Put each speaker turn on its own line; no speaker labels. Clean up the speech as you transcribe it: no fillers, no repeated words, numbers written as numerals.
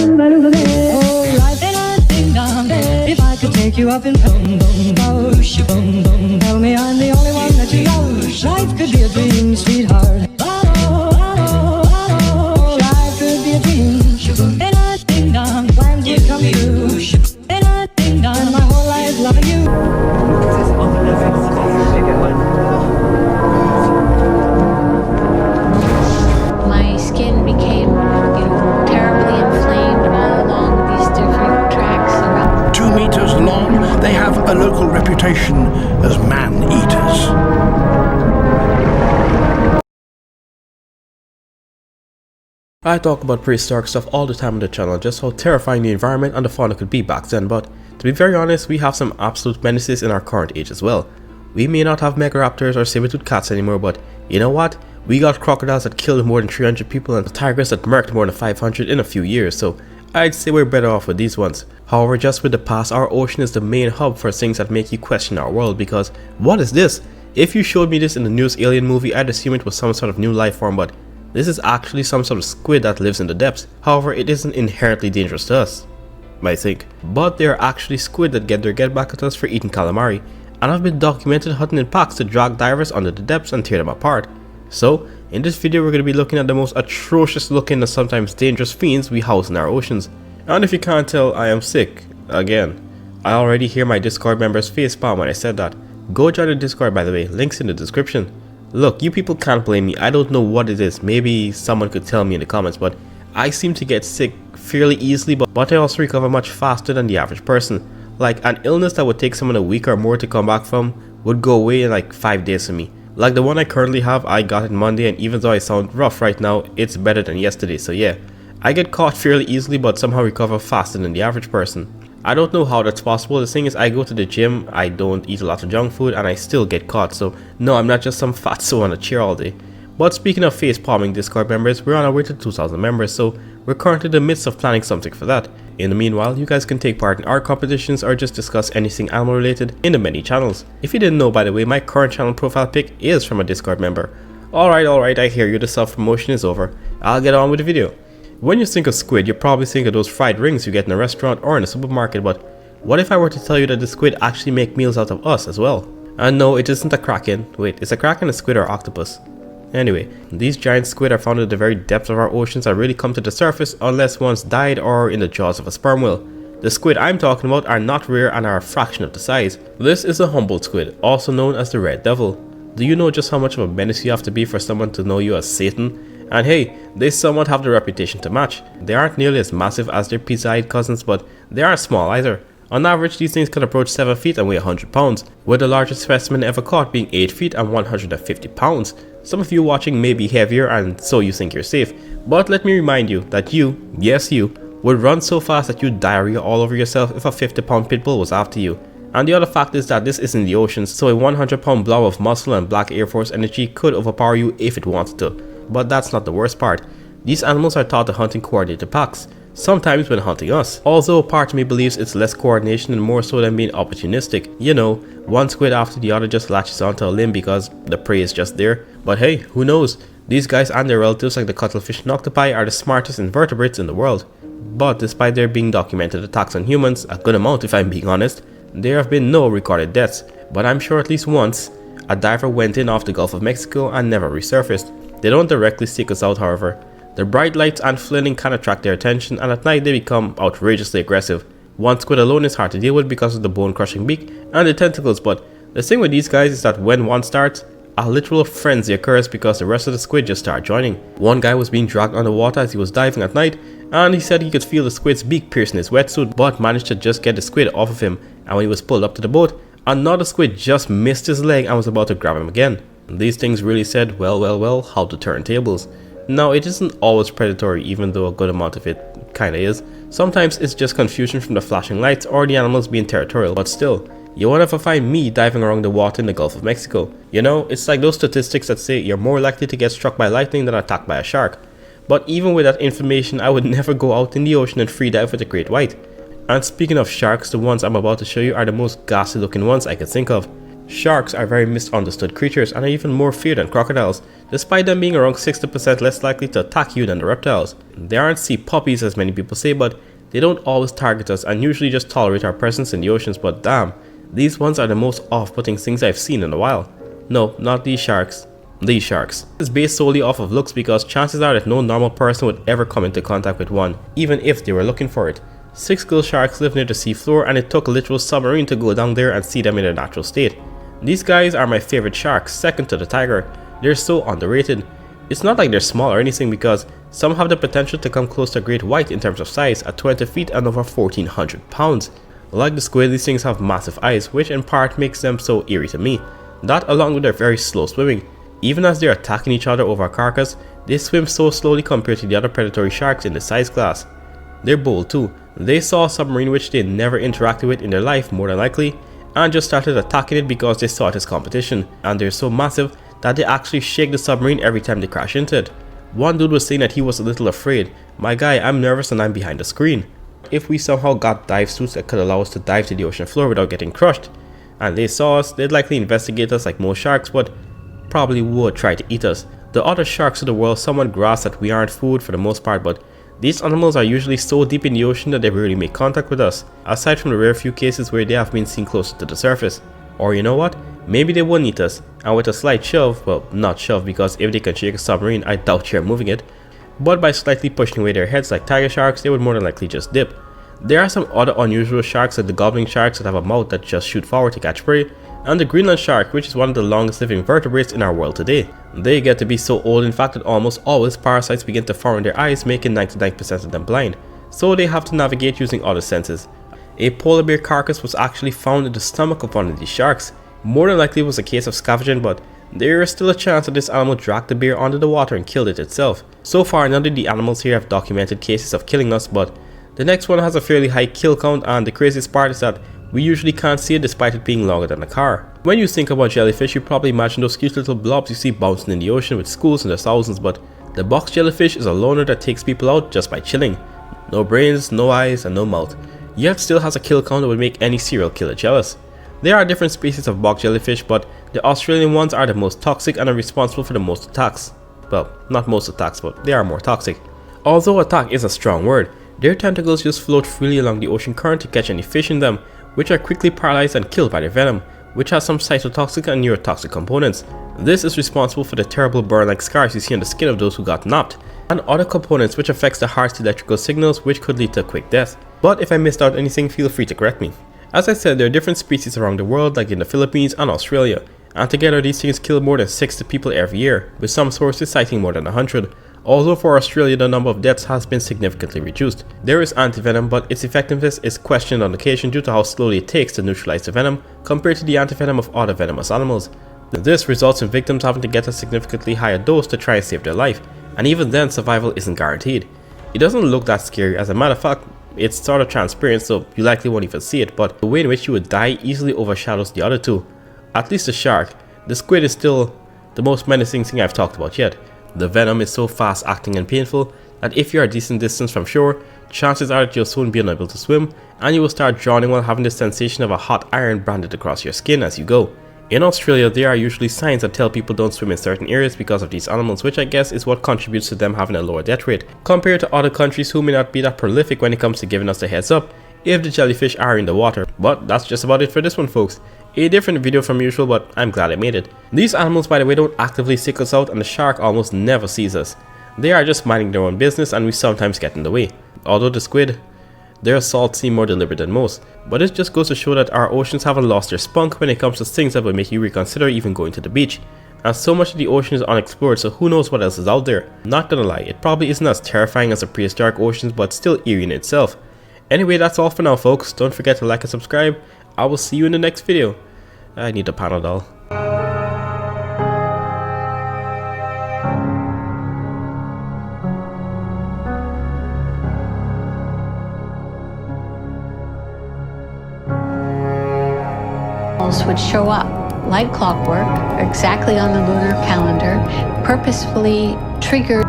life ain't a ding dong. If I could take you up in boom boom boom, boom boom, tell me I'm the only one that you love. Life could be a dream, sweetheart. Life could be a dream. Ain't a ding dong. Plans would come true. Ain't a ding dong. And my whole life loving you.
My skin became, terribly inflamed all along these different tracks around.
2 meters long, they have a local reputation as man-eaters.
I talk about prehistoric stuff all the time on the channel, just how terrifying the environment and the fauna could be back then, but to be very honest, we have some absolute menaces in our current age as well. We may not have megaraptors or saber-toothed cats anymore, but you know what? We got crocodiles that killed more than 300 people and tigers that murked more than 500 in a few years, so I'd say we're better off with these ones. However, just with the past, our ocean is the main hub for things that make you question our world, because what is this? If you showed me this in the newest Alien movie, I'd assume it was some sort of new life form, but this is actually some sort of squid that lives in the depths. However, it isn't inherently dangerous to us, I think. But they are actually squid that get their get back at us for eating calamari, and have been documented hunting in packs to drag divers under the depths and tear them apart. So, in this video we're going to be looking at the most atrocious looking and sometimes dangerous fiends we house in our oceans. And if you can't tell, I am sick. Again. I already hear my Discord members facepalm when I said that. Go join the Discord, by the way, links in the description. Look, you people can't blame me, I don't know what it is, maybe someone could tell me in the comments, but I seem to get sick fairly easily, but I also recover much faster than the average person. Like, an illness that would take someone a week or more to come back from would go away in like 5 days for me. Like the one I currently have, I got it Monday, and even though I sound rough right now, it's better than yesterday, so yeah. I get caught fairly easily but somehow recover faster than the average person. I don't know how that's possible. The thing is, I go to the gym, I don't eat a lot of junk food, and I still get caught, so no, I'm not just some fatso on a chair all day. But speaking of face palming Discord members, we're on our way to 2,000 members, so we're currently in the midst of planning something for that. In the meanwhile, you guys can take part in our competitions or just discuss anything animal related in the many channels. If you didn't know, by the way, my current channel profile pic is from a Discord member. Alright, I hear you, the self-promotion is over. I'll get on with the video. When you think of squid, you probably think of those fried rings you get in a restaurant or in a supermarket, but what if I were to tell you that the squid actually make meals out of us as well? And no, it isn't a kraken. Wait, is a kraken a squid or octopus? Anyway, these giant squid are found at the very depths of our oceans and rarely come to the surface unless once died or in the jaws of a sperm whale. The squid I'm talking about are not rare and are a fraction of the size. This is a Humboldt squid, also known as the red devil. Do you know just how much of a menace you have to be for someone to know you as Satan? And hey, they somewhat have the reputation to match. They aren't nearly as massive as their pizza-eyed cousins, but they aren't small either. On average, these things can approach 7 feet and weigh 100 pounds, with the largest specimen ever caught being 8 feet and 150 pounds. Some of you watching may be heavier and so you think you're safe, but let me remind you that you, yes you, would run so fast that you'd diarrhea all over yourself if a 50-pound pit bull was after you. And the other fact is that this is in the oceans, so a 100-pound blob of muscle and black Air Force energy could overpower you if it wanted to. But that's not the worst part. These animals are taught to hunt in coordinated packs, sometimes when hunting us. Although part of me believes it's less coordination and more so than being opportunistic. You know, one squid after the other just latches onto a limb because the prey is just there. But hey, who knows? These guys and their relatives like the cuttlefish and octopi are the smartest invertebrates in the world. But despite there being documented attacks on humans, a good amount if I'm being honest, there have been no recorded deaths. But I'm sure at least once, a diver went in off the Gulf of Mexico and never resurfaced. They don't directly seek us out, however. The bright lights and flailing can attract their attention, and at night they become outrageously aggressive. One squid alone is hard to deal with because of the bone-crushing beak and the tentacles, but the thing with these guys is that when one starts, a literal frenzy occurs because the rest of the squid just start joining. One guy was being dragged underwater as he was diving at night, and he said he could feel the squid's beak piercing his wetsuit, but managed to just get the squid off of him, and when he was pulled up to the boat, another squid just missed his leg and was about to grab him again. These things really said, well, how to turn tables. Now, it isn't always predatory, even though a good amount of it kinda is. Sometimes it's just confusion from the flashing lights or the animals being territorial, but still, you won't ever find me diving around the water in the Gulf of Mexico. You know, it's like those statistics that say you're more likely to get struck by lightning than attacked by a shark. But even with that information, I would never go out in the ocean and free dive with a great white. And speaking of sharks, the ones I'm about to show you are the most ghastly looking ones I could think of. Sharks are very misunderstood creatures and are even more feared than crocodiles, despite them being around 60% less likely to attack you than the reptiles. They aren't sea puppies as many people say, but they don't always target us and usually just tolerate our presence in the oceans, but damn, these ones are the most off-putting things I've seen in a while. No, not these sharks. These sharks. It's based solely off of looks because chances are that no normal person would ever come into contact with one, even if they were looking for it. 6 gill sharks live near the seafloor and it took a literal submarine to go down there and see them in their natural state. These guys are my favorite sharks, second to the tiger. They're so underrated. It's not like they're small or anything because some have the potential to come close to a great white in terms of size at 20 feet and over 1400 pounds. Like the squid, these things have massive eyes, which in part makes them so eerie to me. That along with their very slow swimming. Even as they're attacking each other over a carcass, they swim so slowly compared to the other predatory sharks in the size class. They're bold too. They saw a submarine which they never interacted with in their life more than likely, and just started attacking it because they saw it as competition, and they're so massive that they actually shake the submarine every time they crash into it. One dude was saying that he was a little afraid. My guy, I'm nervous and I'm behind the screen. If we somehow got dive suits that could allow us to dive to the ocean floor without getting crushed, and they saw us, they'd likely investigate us like most sharks, but probably would try to eat us. The other sharks of the world somewhat grasp that we aren't food for the most part, but these animals are usually so deep in the ocean that they rarely make contact with us, aside from the rare few cases where they have been seen closer to the surface. Or you know what? Maybe they wouldn't eat us, and with a slight shove, well, not shove because if they can shake a submarine, I doubt you're moving it, but by slightly pushing away their heads like tiger sharks, they would more than likely just dip. There are some other unusual sharks like the gobbling sharks that have a mouth that just shoot forward to catch prey, and the Greenland shark, which is one of the longest living vertebrates in our world today. They get to be so old in fact that almost always parasites begin to form in their eyes, making 99% of them blind, so they have to navigate using other senses. A polar bear carcass was actually found in the stomach of one of these sharks. More than likely it was a case of scavenging, but there is still a chance that this animal dragged the bear under the water and killed it itself. So far none of the animals here have documented cases of killing us, but the next one has a fairly high kill count, and the craziest part is that we usually can't see it despite it being longer than a car. When you think about jellyfish, you probably imagine those cute little blobs you see bouncing in the ocean with schools in their thousands, but the box jellyfish is a loner that takes people out just by chilling. No brains, no eyes, and no mouth, yet still has a kill count that would make any serial killer jealous. There are different species of box jellyfish, but the Australian ones are the most toxic and are responsible for the most attacks. Well, not most attacks, but they are more toxic. Although attack is a strong word, their tentacles just float freely along the ocean current to catch any fish in them, which are quickly paralyzed and killed by their venom, which has some cytotoxic and neurotoxic components. This is responsible for the terrible burn-like scars you see on the skin of those who got napped, and other components which affects the heart's electrical signals, which could lead to a quick death. But if I missed out anything, feel free to correct me. As I said, there are different species around the world, like in the Philippines and Australia, and together these things kill more than 60 people every year, with some sources citing more than 100. Although for Australia the number of deaths has been significantly reduced. There is antivenom, but its effectiveness is questioned on occasion due to how slowly it takes to neutralize the venom compared to the antivenom of other venomous animals. This results in victims having to get a significantly higher dose to try and save their life, and even then survival isn't guaranteed. It doesn't look that scary, as a matter of fact it's sort of transparent so you likely won't even see it, but the way in which you would die easily overshadows the other two. At least the shark. The squid is still the most menacing thing I've talked about yet. The venom is so fast acting and painful that if you are a decent distance from shore, chances are that you'll soon be unable to swim, and you will start drowning while having the sensation of a hot iron branded across your skin as you go. In Australia, there are usually signs that tell people don't swim in certain areas because of these animals, which I guess is what contributes to them having a lower death rate, compared to other countries who may not be that prolific when it comes to giving us the heads up if the jellyfish are in the water. But that's just about it for this one, folks. A different video from usual, but I'm glad I made it. These animals, by the way, don't actively seek us out, and the shark almost never sees us. They are just minding their own business, and we sometimes get in the way. Although the squid, their assaults seem more deliberate than most, but it just goes to show that our oceans haven't lost their spunk when it comes to things that will make you reconsider even going to the beach. And so much of the ocean is unexplored, so who knows what else is out there. Not gonna lie, it probably isn't as terrifying as the prehistoric oceans, but still eerie in itself. Anyway, that's all for now, folks. Don't forget to like and subscribe. I will see you in the next video. I need a Panadol.
Would show up like clockwork exactly on the lunar calendar, purposefully triggered